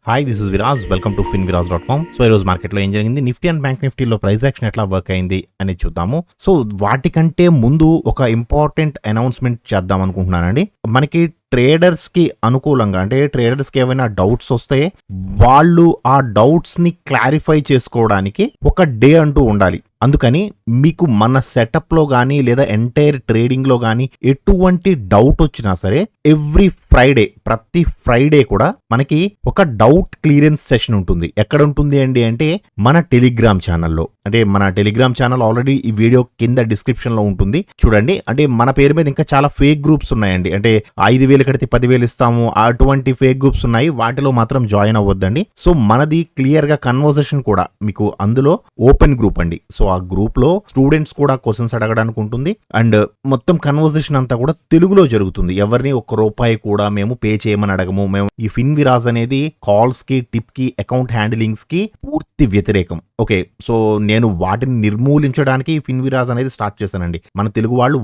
Hi, this is Viraj. Welcome to finviraz.com. So ఈరోజు మార్కెట్లో ఏం జరిగింది, నిఫ్టీ అండ్ బ్యాంక్ నిఫ్టీలో ప్రైస్ యాక్షన్ ఎట్లా వర్క్ అయింది అనేది చూద్దాము. సో వాటికంటే ముందు ఒక ఇంపార్టెంట్ అనౌన్స్మెంట్ చేద్దాం అనుకుంటున్నానండి. మనకి ట్రేడర్స్కి అనుకూలంగా, అంటే ట్రేడర్స్కి ఏమైనా డౌట్స్ వస్తే వాళ్ళు ఆ డౌట్స్ని క్లారిఫై చేసుకోవడానికి ఒక డే అంటూ ఉండాలి. అందుకని మీకు మన సెటప్లో కానీ లేదా ఎంటైర్ ట్రేడింగ్లో కానీ ఎటువంటి డౌట్ వచ్చినా సరే ఎవ్రీ ఫ్రైడే, ప్రతి ఫ్రైడే కూడా మనకి ఒక డౌట్ క్లియరెన్స్ సెషన్ ఉంటుంది. ఎక్కడ ఉంటుంది అండి అంటే మన టెలిగ్రామ్ ఛానల్లో. అంటే మన టెలిగ్రామ్ ఛానల్ ఆల్రెడీ ఈ వీడియో కింద డిస్క్రిప్షన్ లో ఉంటుంది, చూడండి. అంటే మన పేరు మీద ఇంకా చాలా ఫేక్ గ్రూప్స్ ఉన్నాయండి. అంటే 5,000 కడితే 10,000 ఇస్తాము, అటువంటి ఫేక్ గ్రూప్స్ ఉన్నాయి. వాటిలో మాత్రం జాయిన్ అవ్వద్దండి. సో మనది క్లియర్ గా కన్వర్సేషన్ కూడా మీకు అందులో ఓపెన్ గ్రూప్ అండి. సో ఆ గ్రూప్ లో స్టూడెంట్స్ కూడా క్వశ్చన్స్ అడగడానికి ఉంటుంది. అండ్ మొత్తం కన్వర్సేషన్ అంతా కూడా తెలుగులో జరుగుతుంది. ఎవరిని ₹1 కూడా మేము పే చేయమని అడగము. మేము ఈ ఫిన్విరాజ్ అనేది కాల్స్ కి, టిప్స్ కి, అకౌంట్ హ్యాండిలింగ్స్ కి పూర్తి వ్యతిరేకం. ఓకే, సో నేను వాటిని నిర్మూలించడానికి ఫిన్విరాజ్ అనేది స్టార్ట్ చేశానండి. మన తెలుగు వాళ్ళు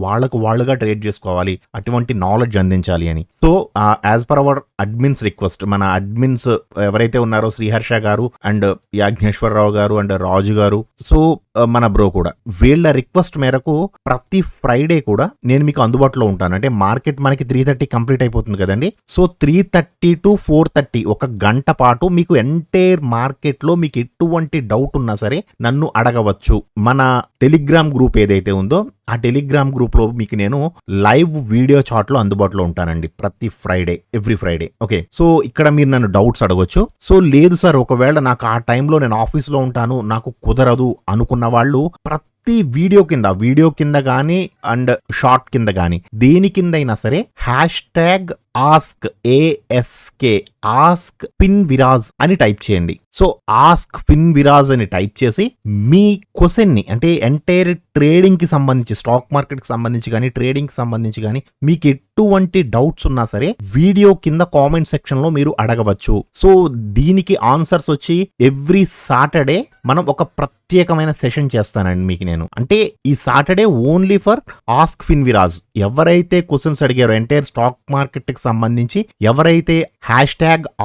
వాళ్ళుగా ట్రేడ్ చేసుకోవాలి, అటువంటి నాలెడ్జ్ అందించాలి అని. So as per our admins request, మన అడ్మిన్స్ ఎవరైతే ఉన్నారో శ్రీహర్ష గారు అండ్ యాజ్ఞేశ్వరరావు గారు అండ్ రాజు గారు, సో మన బ్రో కూడా, వీళ్ళ రిక్వెస్ట్ మేరకు ప్రతి ఫ్రైడే కూడా నేను మీకు అందుబాటులో ఉంటాను. అంటే మార్కెట్ మనకి 3:30 కంప్లీట్ అయిపోతుంది కదండి. సో 3:30 to 4:30 ఒక గంట పాటు మీకు ఎంటైర్ మార్కెట్ లో మీకు ఎటువంటి డౌట్ ఉన్నా సరే నన్ను అడగవచ్చు. మన టెలిగ్రామ్ గ్రూప్ ఏదైతే ఉందో ఆ టెలిగ్రామ్ గ్రూప్ లో మీకు నేను లైవ్ వీడియో చాట్ లో అందుబాటులో ఉంటానండి ప్రతి Friday, every Friday. Okay, so ఇక్కడ మీరు నన్ను డౌట్స్ అడగొచ్చు. సో లేదు సార్, ఒకవేళ నాకు ఆ టైంలో నేను ఆఫీస్ లో ఉంటాను, నాకు కుదరదు అనుకున్న వాళ్ళు ప్రతి వీడియో కింద కానీ అండ్ షార్ట్ కింద కానీ దేని కింద అయినా సరే #ఆస్క్ ఆస్క్ ఫిన్విరాజ్ అని టైప్ చేయండి. సో ఆస్క్ ఫిన్విరాజ్ అని టైప్ చేసి మీ క్వశ్చన్ ని, అంటే ఎంటైర్ ట్రేడింగ్ కి సంబంధించి, స్టాక్ మార్కెట్ కి సంబంధించి కానీ ట్రేడింగ్ కి సంబంధించి కానీ మీకు ఎటువంటి డౌట్స్ ఉన్నా సరే వీడియో కింద కామెంట్ సెక్షన్ లో మీరు అడగవచ్చు. సో దీనికి ఆన్సర్స్ వచ్చి ఎవ్రీ సాటర్డే మనం ఒక ప్రత్యేకమైన సెషన్ చేస్తానండి మీకు నేను. అంటే ఈ సాటర్డే ఓన్లీ ఫర్ ఆస్క్ ఫిన్విరాజ్. ఎవరైతే క్వశ్చన్స్ అడిగారో ఎంటైర్ స్టాక్ మార్కెట్ కి సంబంధించి, ఎవరైతే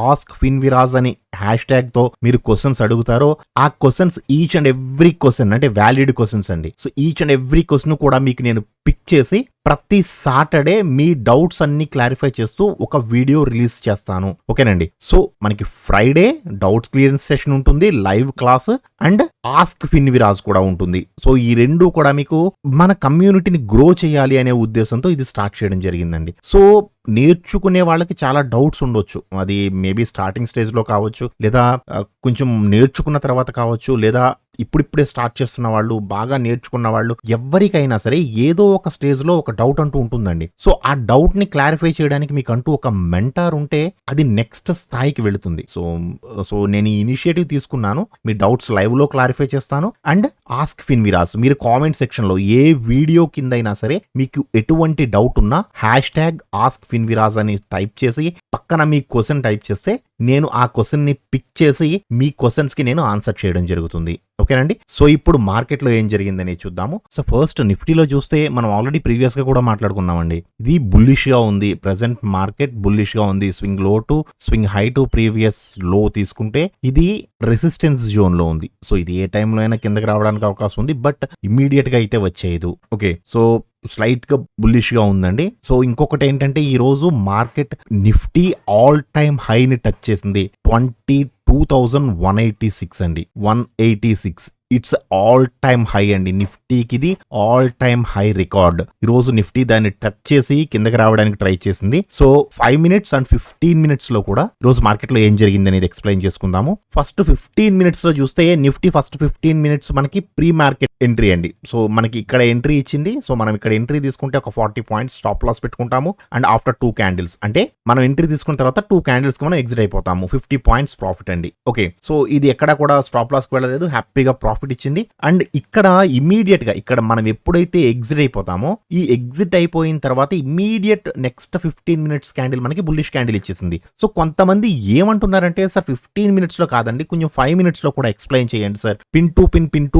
#ఆస్క్ ఫిన్విరాజ్ అని హ్యాష్ట్యాగ్ తో మీరు క్వశ్చన్స్ అడుగుతారో ఆ questions each and every question, అంటే వ్యాలిడ్ క్వశ్చన్స్ అండి. So each and every question కూడా మీకు నేను పిక్ చేసి ప్రతి సాటర్డే మీ డౌట్స్ అన్ని క్లారిఫై చేస్తూ ఒక వీడియో రిలీజ్ చేస్తాను. ఓకేనండి. సో మనకి ఫ్రైడే డౌట్స్ క్లియరెన్స్ సెషన్ ఉంటుంది, లైవ్ క్లాస్, అండ్ ఆస్క్ ఫిన్విరాజ్ కూడా ఉంటుంది. సో ఈ రెండు కూడా మీకు మన కమ్యూనిటీని గ్రో చేయాలి అనే ఉద్దేశంతో ఇది స్టార్ట్ చేయడం జరిగిందండి. సో నేర్చుకునే వాళ్ళకి చాలా డౌట్స్ ఉండొచ్చు. అది మేబీ స్టార్టింగ్ స్టేజ్ లో కావచ్చు, లేదా కొంచెం నేర్చుకున్న తర్వాత కావచ్చు, లేదా ఇప్పుడిప్పుడే స్టార్ట్ చేస్తున్న వాళ్ళు, బాగా నేర్చుకున్న వాళ్ళు, ఎవరికైనా సరే ఏదో ఒక స్టేజ్ లో ఒక డౌట్ అంటూ ఉంటుందండి. సో ఆ డౌట్ ని క్లారిఫై చేయడానికి మీకు అంటూ ఒక మెంటార్ ఉంటే అది నెక్స్ట్ స్థాయికి వెళుతుంది. సో నేను ఈ ఇనిషియేటివ్ తీసుకున్నాను. మీ డౌట్స్ లైవ్ లో క్లారిఫై చేస్తాను. అండ్ ఆస్క్ ఫిన్విరాజ్ మీరు కామెంట్ సెక్షన్ లో ఏ వీడియో కింద అయినా సరే మీకు ఎటువంటి డౌట్ ఉన్నా #ఆస్క్ ఫిన్విరాజ్ అని టైప్ చేసి పక్కన మీ క్వశ్చన్ టైప్ చేస్తే నేను ఆ క్వశ్చన్ ని పిక్ చేసి మీ క్వశ్చన్స్ కి నేను ఆన్సర్ చేయడం జరుగుతుంది. ఓకేనండి. సో ఇప్పుడు మార్కెట్ లో ఏం జరిగిందని చూద్దాము. సో ఫస్ట్ నిఫ్టీలో చూస్తే మనం ఆల్రెడీ ప్రీవియస్ గా కూడా మాట్లాడుకున్నామండి. ఇది బుల్లిష్ గా ఉంది. ప్రెసెంట్ మార్కెట్ బుల్లిష్ గా ఉంది. Swing low to swing high to previous లో తీసుకుంటే ఇది రెసిస్టెన్స్ జోన్ లో ఉంది. సో ఇది ఏ టైంలో అయినా కిందకి రావడానికి అవకాశం ఉంది, బట్ ఇమ్మీడియట్ గా అయితే వచ్చేయదు. ఓకే, సో స్లైట్ గా బుల్లిష్ గా ఉందండి. సో ఇంకొకటి ఏంటంటే ఈ రోజు మార్కెట్ నిఫ్టీ ఆల్ టైమ్ హైని టచ్ చేసింది. 22,186 అండి, 186. ఇట్స్ ఆల్ టైమ్ హై అండి. నిఫ్టీకి ఇది ఆల్ టైమ్ హై రికార్డ్. ఈ రోజు నిఫ్టీ దాన్ని టచ్ చేసి కిందకి రావడానికి ట్రై చేసింది. సో 5 minutes అండ్ 15 minutes లో కూడా ఈ రోజు మార్కెట్ లో ఏం జరిగింది అనేది ఎక్స్ప్లెయిన్ చేసుకుందాము. ఫస్ట్ 15 minutes లో చూస్తే నిఫ్టీ ఫస్ట్ 15 minutes మనకి ప్రీ మార్కెట్ ఎంట్రీ అండి. సో మనకి ఇక్కడ ఎంట్రీ ఇచ్చింది. సో మనం ఇక్కడ ఎంట్రీ తీసుకుంటే ఒక 40 points స్టాప్ లాస్ పెట్టుకుంటాము. అండ్ ఆఫ్టర్ 2 candles, అంటే మనం ఎంట్రీ తీసుకున్న తర్వాత 2 candles కి మనం ఎగ్జిట్ అయిపోతాము. 50 points ప్రాఫిట్ అండి. ఓకే, సో ఇది ఎక్కడ కూడా స్టాప్ లాస్ కి వెళ్ళలేదు, హ్యాపీగా ప్రాఫిట్ ఇచ్చింది. అండ్ ఇక్కడ ఇమ్మీడియట్ గా ఇక్కడ మనం ఎప్పుడైతే ఎగ్జిట్ అయిపోతామో, ఈ ఎగ్జిట్ అయిపోయిన తర్వాత ఇమ్మీడియట్ నెక్స్ట్ 15 minutes క్యాండిల్ మనకి బుల్లిష్ క్యాండిల్ ఇచ్చేసింది. సో కొంతమంది ఏమంటున్నారంటే సార్ 15 minutes లో కాదండి, కొంచెం 5 minutes లో కూడా ఎక్స్ప్లెయిన్ చేయండి sir, pin to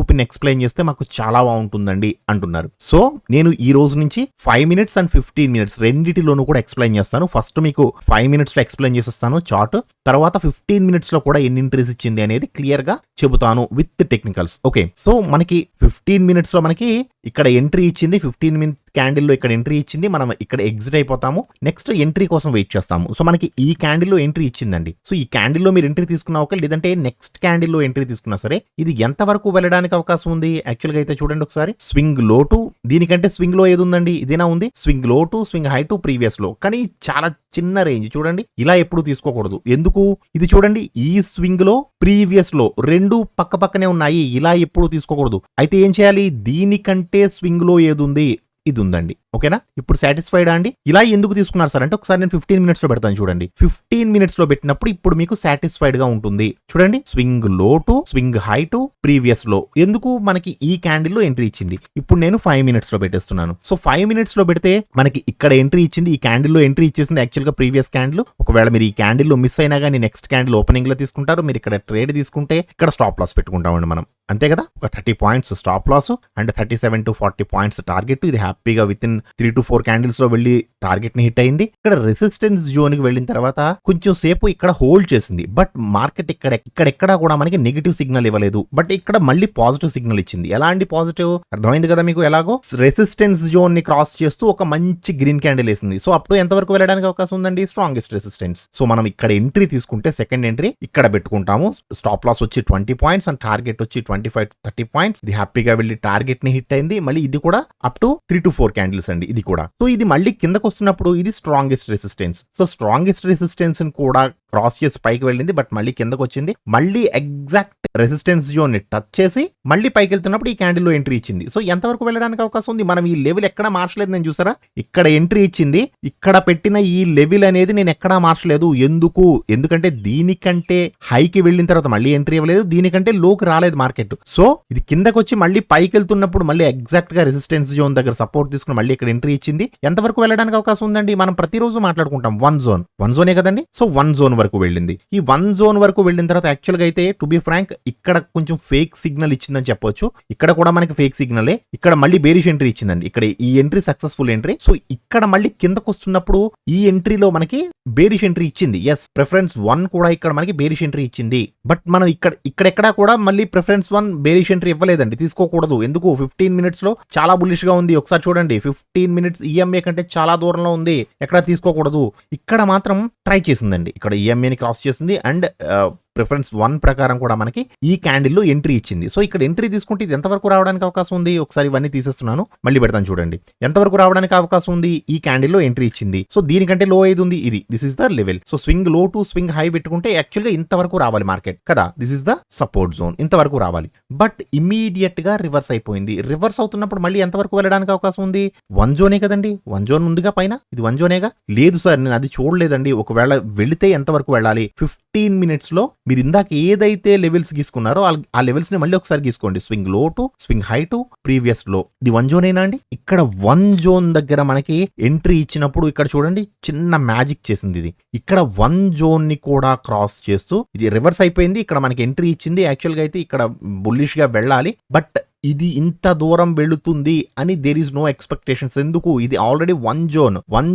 pin explain చేస్తే మాకు మాకు చాలా బాగుంటుందండి అంటున్నారు. సో నేను ఈ రోజు నుంచి 5 మినిట్స్ అండ్ 15 మినిట్స్ రెండిటిలోనూ కూడా ఎక్స్ప్లెయిన్ చేస్తాను. ఫస్ట్ మీకు 5 మినిట్స్ లో ఎక్స్ప్లెయిన్ చేసేస్తాను చార్ట్, తర్వాత 15 మినిట్స్ లో కూడా ఎన్ని ఎంట్రీస్ ఇచ్చింది అనేది క్లియర్ గా చెబుతాను విత్ టెక్నికల్స్. ఓకే, సో మనకి 15 మినిట్స్ లో మనకి ఇక్కడ ఎంట్రీ ఇచ్చింది, 15 మినిట్ క్యాండిల్ లో ఇక్కడ ఎంట్రీ ఇచ్చింది, మనం ఇక్కడ ఎగ్జిట్ అయిపోతాము, నెక్స్ట్ ఎంట్రీ కోసం వెయిట్ చేస్తాము. సో మనకి ఈ క్యాండిల్ లో ఎంట్రీ ఇచ్చిందండి. సో ఈ క్యాండిల్ లో మీరు ఎంట్రీ తీసుకున్నా ఓకే, లేదంటే నెక్స్ట్ క్యాండిల్ లో ఎంట్రీ తీసుకున్నా సరే ఇది ఎంత వరకు వెళ్ళడానికి అవకాశం ఉంది యాక్చువల్ గా అయితే చూడండి ఒకసారి. స్వింగ్ లో టు, దీనికంటే స్వింగ్ లో ఏది ఉందండి, ఇదేనా ఉంది, swing low to swing high to previous లో, కానీ చాలా చిన్న రేంజ్ చూడండి. ఇలా ఎప్పుడు తీసుకోకూడదు, ఎందుకు, ఇది చూడండి ఈ స్వింగ్ లో ప్రీవియస్ లో రెండు పక్క పక్కనే ఉన్నాయి, ఇలా ఎప్పుడు తీసుకోకూడదు. అయితే ఏం చేయాలి, దీనికంటే స్వింగ్ లో ఏది ఉంది, ఇది ఉందండి. ఓకేనా, ఇప్పుడు సాటిస్ఫైడ్ అండి. ఇలా ఎందుకు తీసుకున్నారు సార్ అంటే ఒకసారి నేను 15 మినిట్స్ లో పెడతాను చూడండి. 15 మినిట్స్ లో పెట్టినప్పుడు ఇప్పుడు మీకు సాటిస్ఫైడ్ గా ఉంటుంది చూడండి. Swing low to swing high to previous లో, ఎందుకు మనకి ఈ క్యాండిల్ లో ఎంట్రీ ఇచ్చింది. ఇప్పుడు నేను 5 మినిట్స్ లో పెట్టేస్తున్నాను. సో 5 మినిట్స్ లో పెడితే మనకి ఇక్కడ ఎంట్రీ ఇచ్చింది, ఈ క్యాండిల్ లో ఎంట్రీ ఇచ్చేసింది యాక్చువల్ గా ప్రీవియస్ క్యాండిల్. ఒకవేళ మీరు ఈ క్యాండిల్ లో మిస్ అయినా కానీ నెక్స్ట్ క్యాండిల్ ఓపెనింగ్ లో తీసుకుంటారు, మీరు ఇక్కడ ట్రేడ్ తీసుకుంటే ఇక్కడ స్టాప్ లాస్ పెట్టుకుంటామండి మనం, అంతే కదా. ఒక 30 points stop loss and 37 to 40 points target. ఇది హ్యాపీగా విత్ ఇన్ 3 to 4 క్యాండిల్స్ లో వెళ్ళి టార్గెట్ ని హిట్ అయింది. ఇక్కడ రెసిస్టెన్స్ జోన్ కి వెళ్ళిన తర్వాత కొంచెం సేపు ఇక్కడ హోల్డ్ చేసింది, బట్ మార్కెట్ ఇక్కడెక్కడా కూడా మనకి నెగిటివ్ సిగ్నల్ ఇవ్వలేదు, బట్ ఇక్కడ మళ్ళీ పాజిటివ్ సిగ్నల్ ఇచ్చింది. ఎలాంటి పాజిటివ్ అర్థమైంది కదా మీకు, ఎలాగో రెసిస్టెన్స్ జోన్ ని క్రాస్ చేస్తూ ఒక మంచి గ్రీన్ క్యాండిల్ వేసింది. సో అప్పుడు ఎంతవరకు వెళ్ళడానికి అవకాశం ఉందండి, స్ట్రాంగెస్ట్ రెసిస్టెన్స్. సో మనం ఇక్కడ ఎంట్రీ తీసుకుంటే సెకండ్ ఎంట్రీ ఇక్కడ పెట్టుకుంటాము. స్టాప్ లాస్ వచ్చి 20 పాయింట్స్ అండ్ టార్గెట్ వచ్చి 25 to 30 పాయింట్స్. ఇది హ్యాపీగా వెళ్ళి టార్గెట్ ని హిట్ అయింది. మళ్ళీ ఇది కూడా అప్ టు 3 to 4 క్యాండిల్స్ అండి ఇది కూడా. సో ఇది మళ్ళీ కిందకు వస్తున్నప్పుడు ఇది strongest resistance. So strongest resistance కూడా క్రాస్ చేసి పైకి వెళ్ళింది, బట్ మళ్ళీ కిందకు వచ్చింది. మళ్ళీ ఎగ్జాక్ట్ రెసిస్టెన్స్ జోన్ ని టచ్ చేసి మళ్ళీ పైకి వెళ్తున్నప్పుడు ఈ క్యాండిల్ లో ఎంట్రీ ఇచ్చింది. సో ఎంతవరకు వెళ్ళడానికి అవకాశం ఉంది, మనం ఈ లెవెల్ ఎక్కడ మార్చలేదు. నేను చూసారా ఇక్కడ ఎంట్రీ ఇచ్చింది, ఇక్కడ పెట్టిన ఈ లెవెల్ అనేది నేను ఎక్కడా మార్చలేదు. ఎందుకంటే దీనికంటే హైకి వెళ్ళిన తర్వాత మళ్ళీ ఎంట్రీ ఇవ్వలేదు, దీనికంటే లోకి రాలేదు మార్కెట్. సో ఇది కిందకు వచ్చి మళ్ళీ పైకి వెళ్తున్నప్పుడు మళ్ళీ ఎగ్జాక్ట్ గా రెసిస్టెన్స్ జోన్ దగ్గర సపోర్ట్ తీసుకుని మళ్ళీ ఇక్కడ ఎంట్రీ ఇచ్చింది. ఎంతవరకు వెళ్ళడానికి అవకాశం ఉందండి, మనం ప్రతిరోజు మాట్లాడుకుంటాం వన్ జోనే కదండి. సో 1 జోన్ వరకు వెళ్ళింది. ఈ 1 జోన్ వరకు వెళ్ళిన తర్వాత యాక్చువల్ గా అయితే టు బి ఫ్రాంక్ ఇక్కడ కొంచెం ఫేక్ సిగ్నల్ ఇచ్చిందని చెప్పొచ్చు. ఇక్కడ కూడా మనకి ఫేక్ సిగ్నలే. ఇక్కడ మళ్ళీ బేరిష్ ఎంట్రీ ఇచ్చిందండి. ఇక్కడ ఈ ఎంట్రీ సక్సెస్ఫుల్ ఎంట్రీ. సో ఇక్కడ మళ్ళీ కిందకు వస్తున్నప్పుడు ఈ ఎంట్రీలో మనకి బేరిష్ ఎంట్రీ ఇచ్చింది. ఎస్, ప్రిఫరెన్స్ 1 కూడా ఇక్కడ మనకి బేరిష్ ఎంట్రీ ఇచ్చింది. బట్ మనం ఇక్కడెక్కడా కూడా మళ్ళీ ప్రిఫరెన్స్ 1 బేరిష్ ఎంట్రీ ఇవ్వలేదండి, తీసుకోకూడదు. ఎందుకు, 15 మినిట్స్ లో చాలా బుల్లిష్ గా ఉంది. ఒకసారి చూడండి 15 మినిట్స్ ఈఎంఏ కంటే చాలా దూరంలో ఉంది, ఎక్కడ తీసుకోకూడదు. ఇక్కడ మాత్రం ట్రై చేసిందండి, ఇక్కడ ఈఎంఏని క్రాస్ చేసింది అండ్ ప్రిఫరెన్స్ 1 ప్రకారం కూడా మనకి ఈ క్యాండిల్ లో ఎంట్రీ ఇచ్చింది. సో ఇక్కడ ఎంట్రీ తీసుకుంటే ఇది ఎంతవరకు రావడానికి అవకాశం ఉంది, ఒకసారి ఇవన్నీ తీసేస్తున్నాను మళ్ళీ పెడతాను చూడండి. ఎంతవరకు రావడానికి అవకాశం ఉంది, ఈ క్యాండిల్ లో ఎంట్రీ ఇచ్చింది. సో దీనికంటే లో ఏది ఉంది, ఇది this is the level. So swing low to swing high పెట్టుకుంటే యాక్చువల్ గా ఇంతవరకు రావాలి మార్కెట్ కదా, this is the support zone, ఇంతవరకు రావాలి. బట్ ఇమీడియట్ గా రివర్స్ అయిపోయింది. రివర్స్ అవుతున్నప్పుడు మళ్ళీ ఎంతవరకు వెళ్ళడానికి అవకాశం ఉంది, 1 జోనే కదండి, 1 జోన్ ఉందిగా పైన, ఇది 1 జోనేగా. లేదు సార్ నేను అది చూడలేదండి, ఒకవేళ వెళితే ఎంతవరకు వెళ్ళాలి, 15 మినిట్స్ లో మీరు ఇందాక ఏదైతే లెవెల్స్ గీసుకున్నారో ఆ లెవెల్స్ ని మళ్ళీ ఒకసారి గీసుకోండి. Swing low to swing high to previous లో, ఇది 1 జోన్ అయినా అండి. ఇక్కడ 1 జోన్ దగ్గర మనకి ఎంట్రీ ఇచ్చినప్పుడు ఇక్కడ చూడండి చిన్న మ్యాజిక్ చేసింది. ఇది ఇక్కడ 1 జోన్ ని కూడా క్రాస్ చేస్తూ ఇది రివర్స్ అయిపోయింది. ఇక్కడ మనకి ఎంట్రీ ఇచ్చింది. యాక్చువల్ గా అయితే ఇక్కడ బుల్లిష్ గా వెళ్ళాలి, బట్ ఇది ఇంత దూరం వెళుతుంది అని దేర్ ఈస్ నో ఎక్స్పెక్టేషన్స్. ఎందుకు, ఇది ఆల్రెడీ 1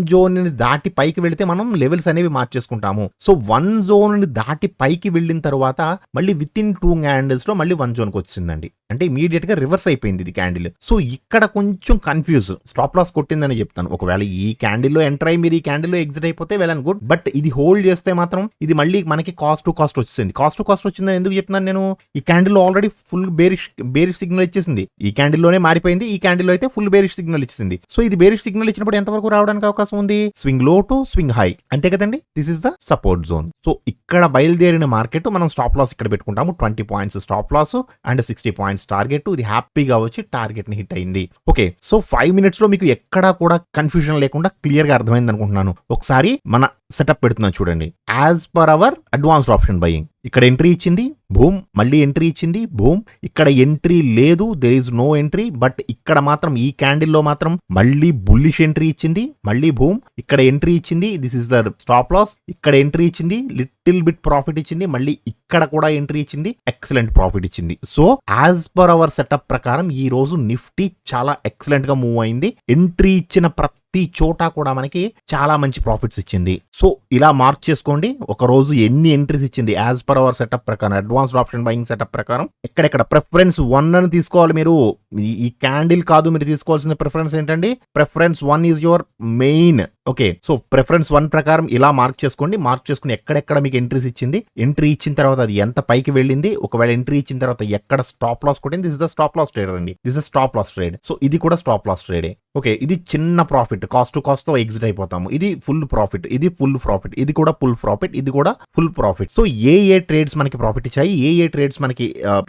జోన్ ని దాటి పైకి వెళితే మనం లెవెల్స్ అనేవి మార్చేసుకుంటాము. సో 1 జోన్ ని దాటి పైకి వెళ్ళిన తర్వాత మళ్ళీ విత్ ఇన్ 2 క్యాండిల్స్ లో మళ్ళీ 1 జోన్ కి వచ్చిందండి, అంటే ఇమీడియట్ గా రివర్స్ అయిపోయింది ఇది క్యాండిల్. సో ఇక్కడ కొంచెం కన్ఫ్యూజ్, స్టాప్ లాస్ కొట్టిందని చెప్తాను. ఒకవేళ ఈ క్యాండిల్ లో ఎంటర్ అయ్యి మీరు ఈ క్యాండిల్ లో ఎగ్జిట్ అయిపోతే వెల్ అండ్ గుడ్, బట్ ఇది హోల్డ్ చేస్తే మాత్రం ఇది మళ్ళీ మనకి కాస్ట్ టు కాస్ట్ వచ్చింది. కాస్ట్ టు కాస్ట్ వచ్చిందని ఎందుకు చెప్తున్నాను నేను, ఈ క్యాండిల్ లో ఆల్రెడీ ఫుల్ బేరిష్ సిగ్నల్ ఇచ్చేసింది. ఈ క్యాండిల్ లోనే మారిపోయింది, ఈ క్యాండిల్ లో అయితే ఫుల్ బేరిష్ సిగ్నల్ ఇచ్చింది. సో ఇది బేరిష్ సిగ్నల్ ఇచ్చినప్పుడు ఎంతవరకు రావడానికి అవకాశం ఉంది, swing low to swing high, అంతే కదండి. This is the support zone. So ఇక్కడ బయలుదేరిన మార్కెట్ మనం స్టాప్ లాస్ ఇక్కడ పెట్టుకుంటాము. 20 points stop loss and 60 points target. ఇది హ్యాపీగా వచ్చి టార్గెట్ ని హిట్ అయింది. ఓకే, సో 5 మినిట్స్ లో మీకు ఎక్కడా కూడా కన్ఫ్యూజన్ లేకుండా క్లియర్ గా అర్థమైంది అనుకుంటున్నాను. ఒకసారి మన సెటప్ పెడుతున్నాను చూడండి. As per our advanced option buying. ఇక్కడ ఎంట్రీ ఇచ్చింది, బూమ్, మళ్ళీ ఎంట్రీ ఇచ్చింది, బూమ్. ఇక్కడ ఎంట్రీ లేదు, there is no entry. But ఇక్కడ మాత్రం ఈ క్యాండిల్లో మాత్రం మళ్ళీ బుల్లిష్ ఎంట్రీ ఇచ్చింది, మళ్ళీ బూమ్. ఇక్కడ ఎంట్రీ ఇచ్చింది, this is the stop loss. ఇక్కడ ఎంట్రీ ఇచ్చింది, లిటిల్ బిట్ ప్రాఫిట్ ఇచ్చింది, మళ్ళీ ఇక్కడ కూడా ఎంట్రీ ఇచ్చింది, ఎక్సలెంట్ ప్రాఫిట్ ఇచ్చింది. So as per our setup ప్రకారం ఈ రోజు నిఫ్టీ చాలా ఎక్సలెంట్ గా మూవ్ అయింది. ఎంట్రీ ఇచ్చిన ప్రతి చోట కూడా మనకి చాలా మంచి ప్రాఫిట్స్ ఇచ్చింది. సో ఇలా మార్క్ చేసుకోండి, ఒక రోజు ఎన్ని ఎంట్రీస్ ఇచ్చింది యాజ్ పర్ అవర్ సెటప్ ప్రకారం, అడ్వాన్స్డ్ ఆప్షన్ బయింగ్ సెటప్ ప్రకారం. ఎక్కడెక్కడ ప్రిఫరెన్స్ 1 అని తీసుకోవాలి మీరు. ఈ క్యాండిల్ కాదు మీరు తీసుకోవాల్సిన ప్రిఫరెన్స్ ఏంటండి, preference 1 is your main. Okay, so preference 1 ప్రకారం ఇలా మార్క్ చేసుకోండి. మార్క్ చేసుకుని ఎక్కడెక్కడ మీకు ఎంట్రీస్ ఇచ్చింది, ఎంట్రీ ఇచ్చిన తర్వాత అది ఎంత పైకి వెళ్ళింది, ఒకవేళ ఎంట్రీ ఇచ్చిన తర్వాత ఎక్కడ స్టాప్ లాస్ కొట్టింది. This is the stop loss trader అండి, this is stop loss trade. So ఇది కూడా స్టాప్ లాస్ ట్రేడే. ఓకే, ఇది చిన్న ప్రాఫిట్, కాస్ట్ టు కాస్ట్ తో ఎగ్జిట్ అయిపోతాము. ఇది ఫుల్ ప్రాఫిట్, ఇది ఫుల్ ప్రాఫిట్, ఇది కూడా ఫుల్ ప్రాఫిట్, ఇది కూడా ఫుల్ ప్రాఫిట్. సో ఏ ట్రేడ్స్ మనకి ప్రాఫిట్ ఇచ్చాయి, ఏ ట్రేడ్స్ మనకి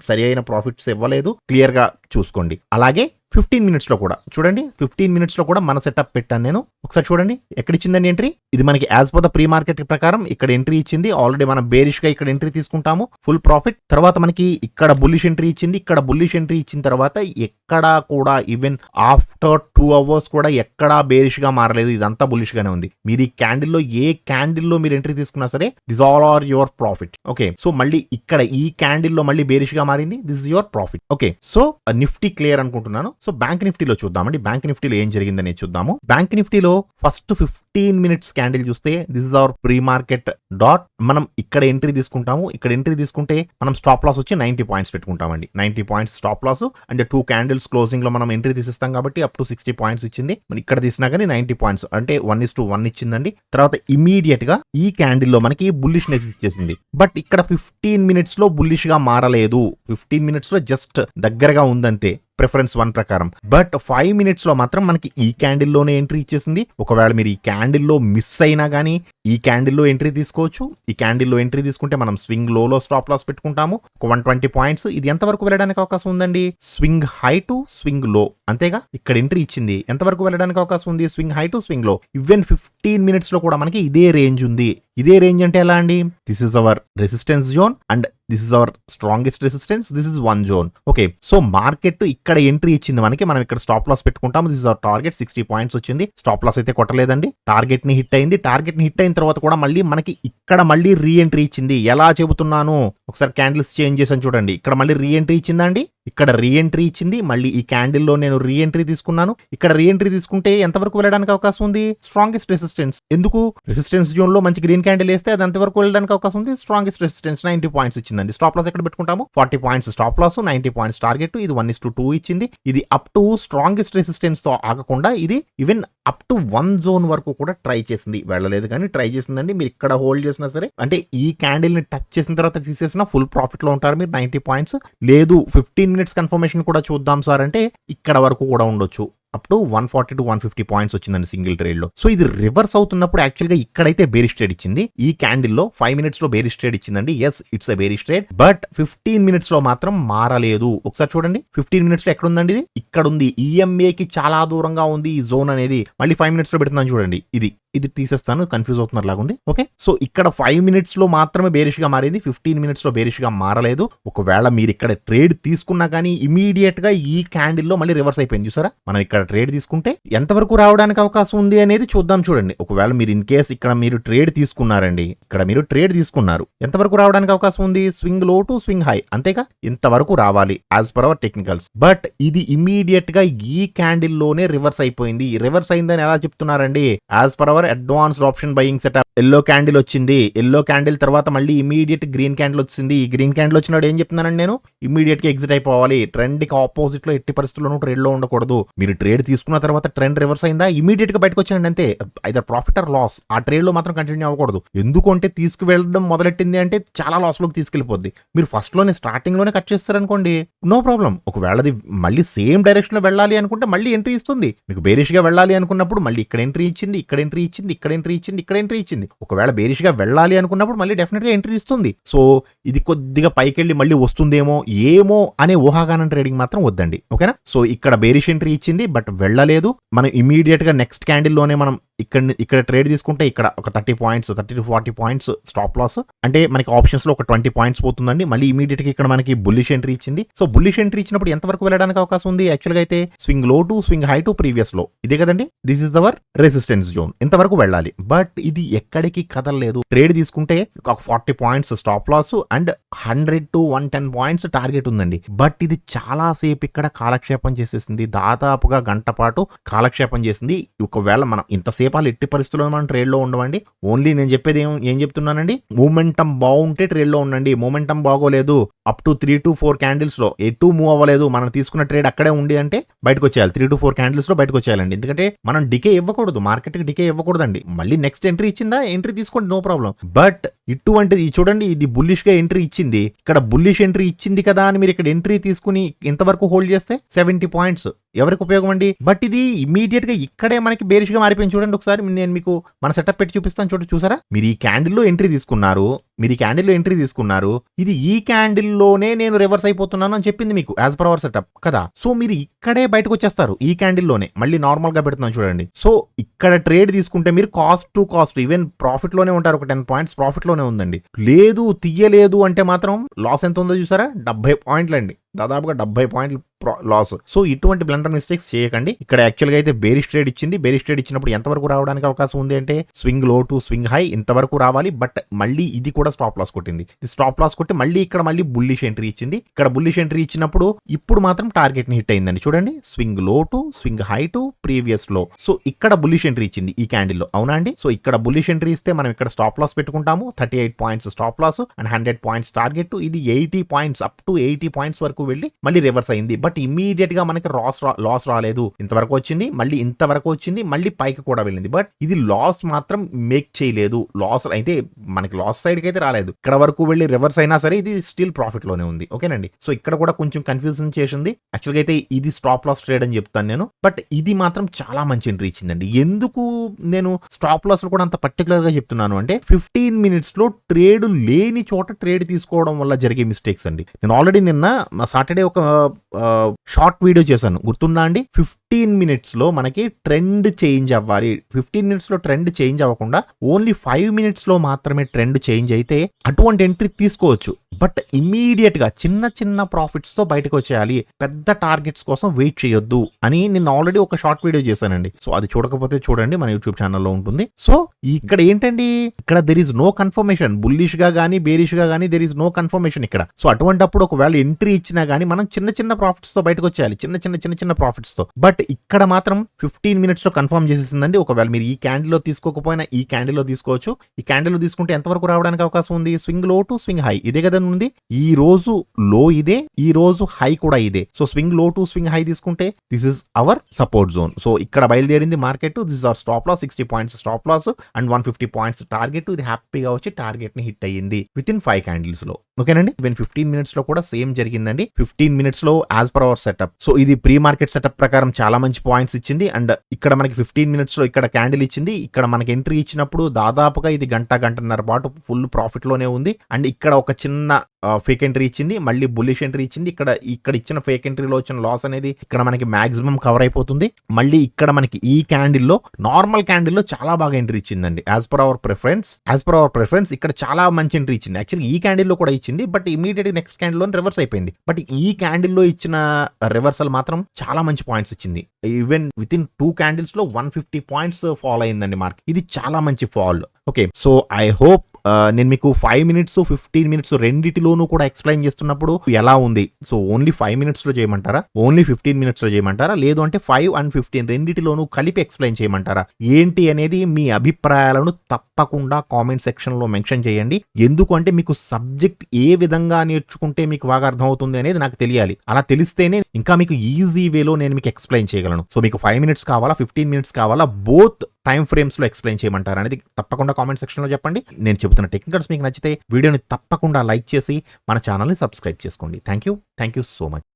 సరి అయిన ప్రాఫిట్స్ ఇవ్వలేదు, క్లియర్ గా చూసుకోండి. అలాగే 15 minutes లో కూడా చూడండి, 15 minutes లో కూడా మన సెటప్ పెట్టాను నేను. ఒకసారి చూడండి ఎక్కడ ఇచ్చిందండి ఎంట్రీ. ఇది మనకి as per the pre market ప్రకారం ఇక్కడ ఎంట్రీ ఇచ్చింది. ఆల్రెడీ మనం బేరిష్ గా ఇక్కడ ఎంట్రీ తీసుకుంటాము, ఫుల్ ప్రాఫిట్. తర్వాత మనకి ఇక్కడ బుల్లిష్ ఎంట్రీ ఇచ్చింది, ఇక్కడ బుల్లిష్ ఎంట్రీ ఇచ్చిన తర్వాత ఎక్కడా కూడా ఈవెన్ ఆఫ్టర్ 2 hours కూడా ఎక్కడా బేరిష్ గా మారలేదు, ఇదంతా బుల్లిష్ గానే ఉంది. మీరు ఈ క్యాండిల్లో ఏ క్యాండిల్లో మీరు ఎంట్రీ తీసుకున్నా సరే this all are your profit. Okay, so మళ్ళీ ఇక్కడ ఈ క్యాండిల్లో మళ్ళీ బేరిష్ గా మారింది, this is your profit. Okay, so Nifty clear అనుకుంటున్నాను. సో బ్యాంక్ నిఫ్టీలో చూద్దామండి. బ్యాంక్ నిఫ్టీలో ఏం జరిగిందని చూద్దాము. బ్యాంక్ నిఫ్టీలో ఫస్ట్ 15 minutes క్యాండిల్ చూస్తే this is our pre market dot. మనం ఇక్కడ ఎంట్రీ తీసుకుంటాము, ఇక్కడ ఎంట్రీ తీసుకుంటే మనం స్టాప్ లాస్ వచ్చి 90 points పెట్టుకుంటామండి. 90 points స్టాప్ లాస్. అంటే 2 candles క్లోజింగ్ లో మనం ఎంట్రీ తీసిస్తాం కాబట్టి అప్ టు 60 points ఇచ్చింది. మనం ఇక్కడ తీసినా కానీ 90 points అంటే 1:1 ఇచ్చిందండి. తర్వాత ఇమీడియట్ గా ఈ క్యాండిల్ లో మనకి బుల్లిష్నెస్ ఇచ్చేసింది. బట్ ఇక్కడ 15 minutes లో బుల్లిష్ గా మారలేదు, 15 minutes లో జస్ట్ దగ్గరగా ఉందంతే ప్రిఫరెన్స్ 1 ప్రకారం. బట్ 5 minutes లో మాత్రం మనకి ఈ క్యాండిల్లోనే ఎంట్రీ ఇచ్చేసింది. ఒకవేళ మీరు ఈ క్యాండిల్లో మిస్ అయినా కానీ ఈ క్యాండిల్లో ఎంట్రీ తీసుకోవచ్చు. ఈ క్యాండిల్లో ఎంట్రీ తీసుకుంటే మనం స్వింగ్ లోలో స్టాప్ లాస్ పెట్టుకుంటాము, ఒక 120 points. ఇది ఎంతవరకు వెళ్ళడానికి అవకాశం ఉందండి, స్వింగ్ హై టు స్వింగ్ లో. అంతేగా, ఇక్కడ ఎంట్రీ ఇచ్చింది, ఎంతవరకు వెళ్ళడానికి అవకాశం ఉంది, స్వింగ్ హై టు స్వింగ్ లో. ఈవెన్ 15 minutes లో కూడా మనకి ఇదే రేంజ్ ఉంది. ఇదే రేంజ్ అంటే ఎలా అండి, this is our resistance zone and this is hour strongest resistance, this is 1 zone. Okay, so market ఇక్కడ ఎంట్రీ ఇచ్చింది మనకి, మనం ఇక్కడ స్టాప్ లాస్ పెట్టుకుంటాము. This is our target, 60 points వచ్చింది. స్టాప్ లాస్ అయితే కొట్టలేదండి, టార్గెట్ ని హిట్ అయింది. టార్గెట్ ని హిట్ అయిన తర్వాత కూడా మళ్ళీ మనకి ఇక్కడ మళ్ళీ రీ ఎంట్రీ ఇచ్చింది. ఎలా చెబుతున్నాను, ఒకసారి క్యాండిల్స్ చేంజ్ చేసాను చూడండి. ఇక్కడ మళ్ళీ రీ ఎంట్రీ ఇచ్చిందండి, ఇక్కడ రీ ఎంట్రీ ఇచ్చింది. మళ్ళీ ఈ క్యాండిల్లో నేను రీ ఎంట్రీ తీసుకున్నాను. ఇక్కడ రీ ఎంట్రీ తీసుకుంటే ఎంతవరకు వెళ్ళడానికి అవకాశం ఉంది, స్ట్రాంగెస్ట్ రెసిస్టెన్స్. ఎందుకు, రెసిస్టెన్స్ జోన్ లో మంచి గ్రీన్ క్యాండిల్ వేస్తే అది ఎంతవరకు వెళ్ళడానికి అవకాశం ఉంది, స్ట్రాంగెస్ట్ రెసిస్టెన్స్ 90 points ఇచ్చిందండి. స్టాప్ లాస్ ఎక్కడ పెట్టుకుంటాము, 40 points stop loss, 90 points target. ఇది 1:2 ఇచ్చింది. ఇది అప్ టు స్ట్రాంగెస్ట్ రెసిస్టెన్స్ తో ఆగకుండా ఇది ఈవెన్ అప్ టు 1 zone వరకు కూడా ట్రై చేసింది. వెళ్ళలేదు కానీ ట్రై చేసిందండి. మీరు ఇక్కడ హోల్డ్ చేసినా సరే, అంటే ఈ క్యాండిల్ ని టచ్ చేసిన తర్వాత తీసేసిన ఫుల్ ప్రాఫిట్ లో ఉంటారు మీరు, 90 points. లేదు 15 minutes కన్ఫర్మేషన్ కూడా చూద్దాం సార్ అంటే ఇక్కడ వరకు కూడా ఉండొచ్చు, అప్ టు 140 to 150 points వచ్చిందండి సింగిల్ ట్రేడ్ లో. సో ఇది రివర్స్ అవుతున్నప్పుడు యాక్చువల్ గా ఇక్కడైతే బేరిష్ ట్రేడ్ ఇచ్చింది. ఈ క్యాండిల్ లో 5 minutes లో బేరిష్ ట్రేడ్ ఇచ్చిందండి. Yes, it's a bearish trade. But 15 minutes లో మాత్రం మారలేదు. ఒకసారి చూడండి 15 minutes లో ఎక్కడ ఉందండి, ఇది ఇక్కడ ఉంది. ఈఎంఏ కి చాలా దూరంగా ఉంది ఈ జోన్ అనేది. మళ్ళీ 5 minutes లో పెడుతున్నాను చూడండి, ఇది తీసేస్తాను, కన్ఫ్యూజ్ అవుతున్నారు లాగుంది. ఓకే, సో ఇక్కడ 5 minutes లో మాత్రమే బేరిష్ గా మారింది, 15 minutes లో బేరిష్ గా మారలేదు. ఒకవేళ మీరు ఇక్కడ ట్రేడ్ తీసుకున్నా కానీ ఇమీడియట్ గా ఈ క్యాండిల్ లో మళ్ళీ రివర్స్ అయిపోయింది. చూసారా, మనం ఇక్కడ ట్రేడ్ తీసుకుంటే ఎంతవరకు రావడానికి అవకాశం ఉంది అనేది చూద్దాం చూడండి. ఒకవేళ మీరు ఇన్ కేస్ ఇక్కడ మీరు ట్రేడ్ తీసుకున్నారండి, ఇక్కడ మీరు ట్రేడ్ తీసుకున్నారు, ఎంతవరకు రావడానికి అవకాశం ఉంది, swing low to swing high. అంతేగా, ఇంతవరకు రావాలి as per our technicals. But ఇది ఇమీడియట్ గా ఈ క్యాండిల్ లోనే రివర్స్ అయిపోయింది. రివర్స్ అయిందని ఎలా చెప్తున్నారండి, as per our advanced option buying setup. Yellow candle వచ్చింది, ఎల్లో క్యాండిల్ తర్వాత మళ్ళీ ఇమీడియట్ గ్రీన్ క్యాండిల్ వచ్చింది. ఈ గ్రీన్ క్యాండిల్ వచ్చినప్పుడు ఏం చెప్తున్నానండి నేను, ఇమీడియట్ గా ఎగ్జిట్ అయిపోవాలి. ట్రెండ్ కి ఆపోజిట్ లో ఎట్టి పరిస్థితుల్లోనూ ట్రేడ్ లో ఉండకూడదు. మీరు ట్రేడ్ తీసుకున్న తర్వాత ట్రెండ్ రివర్స్ అయిందా, ఇమీడియట్ గా బయటకు వచ్చానండి అంతే. Either profit or loss. ఆ ట్రేడ్ లో మాత్రం కంటిన్యూ అవ్వకూడదు. ఎందుకంటే తీసుకువెళ్ళడం మొదలెట్టింది అంటే చాలా లాస్ లోకి తీసుకెళ్లిపోద్ది. మీరు ఫస్ట్ లోనే స్టార్టింగ్ లోనే కట్ చేస్తారనుకోండి, నో ప్రాబ్లం. ఒకవేళ అది మళ్ళీ సేమ్ డైరెక్షన్ లో వెళ్ళాలి అనుకుంటే మళ్ళీ ఎంట్రీ ఇస్తుంది. మీకు బేరిష్ గా వెళ్ళాలి అనుకున్నప్పుడు మళ్ళీ ఇక్కడ ఎంట్రీ ఇచ్చింది, ఇక్కడ ఎంట్రీ ఇచ్చింది, ఇక్కడ ఎంట్రీ ఇచ్చింది, ఇక్కడ ఎంట్రీ ఇచ్చింది. ఒకవేళ బేరిష్ గా వెళ్ళాలి అనుకున్నప్పుడు మళ్ళీ డెఫినెట్ గా ఎంట్రీ ఇస్తుంది. సో ఇది కొద్దిగా పైకెళ్ళి మళ్ళీ వస్తుందేమో ఏమో అనే ఊహాగానం ట్రేడింగ్ మాత్రం వద్దండి. ఓకేనా, సో ఇక్కడ బేరిష్ ఎంట్రీ ఇచ్చింది బట్ వెళ్ళలేదు. మనం ఇమీడియట్ గా నెక్స్ట్ క్యాండిల్ లోనే మనం ఇక్కడ ట్రేడ్ తీసుకుంటే ఇక్కడ ఒక 30 points 30 to 40 points stop loss, అంటే మనకి ఆప్షన్స్ లో ఒక 20 పాయింట్స్ పోతుందండి. మళ్ళీ ఇమీడియట్ గా ఇక్కడ మనకి బుల్లిష్ ఎంట్రీ ఇచ్చింది. సో బుల్లిష్ ఎంట్రీ ఇచ్చినప్పుడు ఎంత వరకు వెళ్ళడానికి అవకాశం ఉంది? యాక్చువల్ గా అయితే swing low to swing high to previous లో, ఇదే కదండి. దిస్ ఇస్ దవర్ రెసిస్టెన్స్ జోన్, ఇంతవరకు వెళ్ళాలి. బట్ ఇది ఎక్కడికి కదలలేదు. ట్రేడ్ తీసుకుంటే ఒక 40 points stop loss and 100 to 110 points target ఉందండి. బట్ ఇది చాలా సేపు ఇక్కడ కాలక్షేపం చేసేసింది. దాదాపుగా గంట పాటు కాలక్షేపం చేసింది. ఒకవేళ మనం ఇంతసేపు వాళ్ళు ఎట్టి పరిస్థితుల్లో మనం ట్రేడ్ లో ఉండవండి. ఓన్లీ నేను చెప్పేది ఏం చెప్తున్నానండి, మూమెంటం బాగుంటే ట్రేడ్ లో ఉండండి. మూమెంటం బాగోలేదు, అప్ టు 3 to 4 క్యాండిల్స్ లో ఎటు మూవ్ అవ్వలేదు, మనం తీసుకున్న ట్రేడ్ అక్కడే ఉండి అంటే బయటకు వచ్చేయాలి. 3 to 4 క్యాండిల్స్ లో బయటకు వచ్చేయాలండి. ఎందుకంటే మనం డికే ఇవ్వకూడదు, మార్కెట్ కి డికే ఇవ్వకూడదండి. మళ్ళీ నెక్స్ట్ ఎంట్రీ ఇచ్చిందా, ఎంట్రీ తీసుకోండి, నో ప్రాబ్లం. బట్ ఇటువంటిది చూడండి, ఇది బుల్లిష్ గా ఎంట్రీ ఇచ్చింది. ఇక్కడ బుల్లిష్ ఎంట్రీ ఇచ్చింది కదా అని మీరు ఇక్కడ ఎంట్రీ తీసుకుని ఇంతవరకు హోల్డ్ చేస్తే 70 పాయింట్స్ ఎవరికి ఉపయోగం అండి? బట్ ఇది ఇమీడియట్ గా ఇక్కడే మనకి బేరిష్ గా మారిపోయింది. చూడండి ఒకసారి నేను మీకు మన సెటప్ పెట్టి చూపిస్తాను. చూసారా, మీరు ఈ క్యాండిల్లో ఎంట్రీ తీసుకున్నారు, ఇది ఈ క్యాండిల్లోనే నేను రివర్స్ అయిపోతున్నాను అని చెప్పింది మీకు యాజ్ పర్ అవర్ సెటప్ కదా. సో మీరు ఇక్కడే బయటకు వచ్చేస్తారు ఈ క్యాండిల్లోనే. మళ్ళీ నార్మల్ గా పెడుతున్నాను చూడండి. సో ఇక్కడ ట్రేడ్ తీసుకుంటే మీరు cost to cost even profit లోనే ఉంటారు. ఒక 10 పాయింట్స్ ప్రాఫిట్ లోనే ఉందండి. లేదు తీయలేదు అంటే మాత్రం లాస్ ఎంత ఉందో చూసారా, 70 పాయింట్లు అండి. దాదాపుగా 70 పాయింట్లు లాస్. సో ఇటువంటి బ్లండర్ మిస్టేక్స్ చేయకండి. ఇక్కడ యాక్చువల్గా అయితే బేరిష్ ట్రేడ్ ఇచ్చింది. బేరిష్ ట్రేడ్ ఇచ్చినప్పుడు ఎంతవరకు రావడానికి అవకాశం ఉంది అంటే swing low to swing high ఇంతవరకు రావాలి. బట్ మళ్ళీ ఇది కూడా స్టాప్ లాస్ కొట్టింది. స్టాప్ లాస్ కొట్టి మళ్ళీ ఇక్కడ మళ్ళీ బుల్లిష్ ఎంట్రీ ఇచ్చింది. ఇక్కడ బుల్లిష్ ఎంట్రీ ఇచ్చినప్పుడు ఇప్పుడు మాత్రం టార్గెట్ ని హిట్ అయిందండి. చూడండి, swing low to swing high to previous లో. సో ఇక్కడ బుల్లిష్ ఎంట్రీ ఇచ్చింది ఈ క్యాండిల్ లో, అవునా అండి. సో ఇక్కడ బుల్లిష్ ఎంట్రీ ఇస్తే మనం ఇక్కడ స్టాప్ లాస్ పెట్టుకుంటాము. 38 points stop loss and 100 points target. ఇది 80 పాయింట్స్ అప్ టు 80 పాయింట్స్ వరకు వెళ్ళి మళ్ళీ రివర్స్ అయింది. బట్ ఇమీడియట్ గా మనకి లాస్ రాలేదు. ఇంతవరకు వచ్చింది, మళ్ళీ ఇంతవరకు వచ్చింది, మళ్ళీ పైకి కూడా వెళ్ళింది. బట్ ఇది లాస్ మాత్రం మేక్ చేయలేదు. లాస్ అయితే మనకి లాస్ సైడ్ కి అయితే రాలేదు. ఇక్కడ వరకు వెళ్ళి రివర్స్ అయినా సరే ఇది స్టిల్ ప్రాఫిట్ లోనే ఉంది. ఓకేనండి. సో ఇక్కడ కూడా కొంచెం కన్ఫ్యూజన్ చేసింది. యాక్చువల్గా అయితే ఇది స్టాప్ లాస్ ట్రేడ్ అని చెప్తాను నేను. బట్ ఇది మాత్రం చాలా మంచి ఎంట్రీ ఇచ్చిందండి. ఎందుకు నేను స్టాప్ లాస్ కూడా అంత పర్టికులర్ గా చెప్తున్నాను అంటే 15 మినిట్స్ లో ట్రేడ్ లేని చోట ట్రేడ్ తీసుకోవడం వల్ల జరిగే మిస్టేక్స్ అండి. నేను ఆల్రెడీ నిన్న సాటర్డే ఒక షార్ట్ వీడియో చేశాను, గుర్తుందా అండి. 15 మినిట్స్ లో మనకి ట్రెండ్ చేంజ్ అవ్వాలి. 15 మినిట్స్ లో ట్రెండ్ చేంజ్ అవ్వకుండా ఓన్లీ 5 మినిట్స్ లో మాత్రమే ట్రెండ్ చేంజ్ అయితే అటువంటి ఎంట్రీ తీసుకోవచ్చు. బట్ ఇమీడియట్ గా చిన్న చిన్న ప్రాఫిట్స్ తో బయటకు వచ్చేయాలి. పెద్ద టార్గెట్స్ కోసం వెయిట్ చేయొద్దు అని నేను ఆల్రెడీ ఒక షార్ట్ వీడియో చేశానండి. సో అది చూడకపోతే చూడండి, మన యూట్యూబ్ ఛానల్లో ఉంటుంది. సో ఇక్కడ ఏంటండి, ఇక్కడ there is no confirmation. Bullish గా గానీ బేరిష్ గా గానీ దెర్ ఇస్ నో కన్ఫర్మేషన్ ఇక్కడ. సో అటువంటిప్పుడు ఒకవేళ ఎంట్రీ ఇచ్చినా గానీ మనం చిన్న చిన్న ప్రాఫిట్స్ తో బయటకు వచ్చేయాలి, చిన్న చిన్న ప్రాఫిట్స్ తో. బట్ ఇక్కడ మాత్రం 15 మినిట్స్ లో కన్ఫర్మ్ చేసేసిందండి. ఒకవేళ మీరు ఈ క్యాండిల్ లో తీసుకోకపోయినా ఈ క్యాండిల్ లో తీసుకోవచ్చు. ఈ క్యాండిల్ లో తీసుకుంటే ఎంతవరకు రావడానికి అవకాశం ఉంది? Swing low to swing high ఇదే కదా ఉంది. ఈ రోజు లో ఇదే, ఈ రోజు హై కూడా ఇదే. So swing low to swing high తీసుకుంటే this is our support zone. So ఇక్కడ బయలుదేరింది market. This is our stop loss, 60 points stop loss and 150 points target. ఇది హ్యాపీగా వచ్చి టార్గెట్ ని హిట్ అయ్యింది విత్ ఇన్ 5 క్యాండిల్స్ లో. ఓకేనండి. ఈవెన్ 15 మినిట్స్ లో కూడా సేమ్ జరిగిందండి. 15 మినిట్స్ లో as per our setup. So ఇది ప్రీ మార్కెట్ సెటప్ ప్రకారం చాలా మంచి పాయింట్స్ ఇచ్చింది. అండ్ ఇక్కడ మనకి 15 మినిట్స్ లో ఇక్కడ క్యాండిల్ ఇచ్చింది. ఇక్కడ మనకి ఎంట్రీ ఇచ్చినప్పుడు దాదాపుగా ఇది గంటన్నర పాటు ఫుల్ ప్రాఫిట్ లోనే ఉంది. అండ్ ఇక్కడ ఒక చిన్న ఫేక్ ఎంట్రీ ఇచ్చింది, మళ్ళీ బుల్లిష్ ఎంట్రీ ఇచ్చింది. ఇక్కడ ఇచ్చిన ఫేక్ ఎంట్రీలో వచ్చిన లాస్ అనేది ఇక్కడ మనకి మాక్సిమం కవర్ అయిపోతుంది. మళ్ళీ ఇక్కడ మనకి ఈ క్యాండిల్లో నార్మల్ క్యాండిల్లో చాలా బాగా ఎంట్రీ ఇచ్చిందండి. యాజ్ పర్ అవర్ ప్రిఫరెన్స్ ఇక్కడ చాలా మంచి ఎంట్రీ ఇచ్చింది. యాక్చువల్లీ ఈ క్యాండిల్లో కూడా ఇచ్చింది, బట్ ఇమీడియట్ నెక్స్ట్ క్యాండిల్లో రివర్స్ అయిపోయింది. బట్ ఈ క్యాండిల్లో ఇచ్చిన రివర్సల్ మాత్రం చాలా మంచి పాయింట్స్ ఇచ్చింది. ఈవెన్ విత్ ఇన్ 2 క్యాండిల్స్ లో 150 పాయింట్స్ ఫాల్ అయిందండి మార్కెట్. ఇది చాలా మంచి fall. Okay, so I hope నేను మీకు 5 మినిట్స్ 15 మినిట్స్ రెండిటిలోనూ కూడా ఎక్స్ప్లెయిన్ చేస్తున్నప్పుడు ఎలా ఉంది. సో ఓన్లీ 5 మినిట్స్ లో చేయమంటారా, ఓన్లీ 15 మినిట్స్ లో చేయమంటారా, లేదు అంటే 5 and 15 రెండిటిలోనూ కలిపి ఎక్స్ప్లెయిన్ చేయమంటారా, ఏంటి అనేది మీ అభిప్రాయాలను తప్పకుండా కామెంట్ సెక్షన్ లో మెన్షన్ చేయండి. ఎందుకంటే మీకు సబ్జెక్ట్ ఏ విధంగా నేర్చుకుంటే మీకు బాగా అర్థమవుతుంది అనేది నాకు తెలియాలి. అలా తెలిస్తేనే ఇంకా మీకు ఈజీ వేలో నేను మీకు ఎక్స్ప్లెయిన్ చేయగలను. సో మీకు 5 మినిట్స్ కావాలా, 15 మినిట్స్ కావాలా, బోత్ టైం ఫ్రేమ్స్ లో ఎక్స్ప్లెయిన్ చేయమంటారు అనేది తప్పకుండా కామెంట్ సెక్షన్ లో చెప్పండి. నేను చెబుతున్న టెక్నికల్స్ మీకు నచ్చితే వీడియోని తప్పకుండా లైక్ చేసి మన ఛానల్ని సబ్స్క్రైబ్ చేసుకోండి. Thank you so much.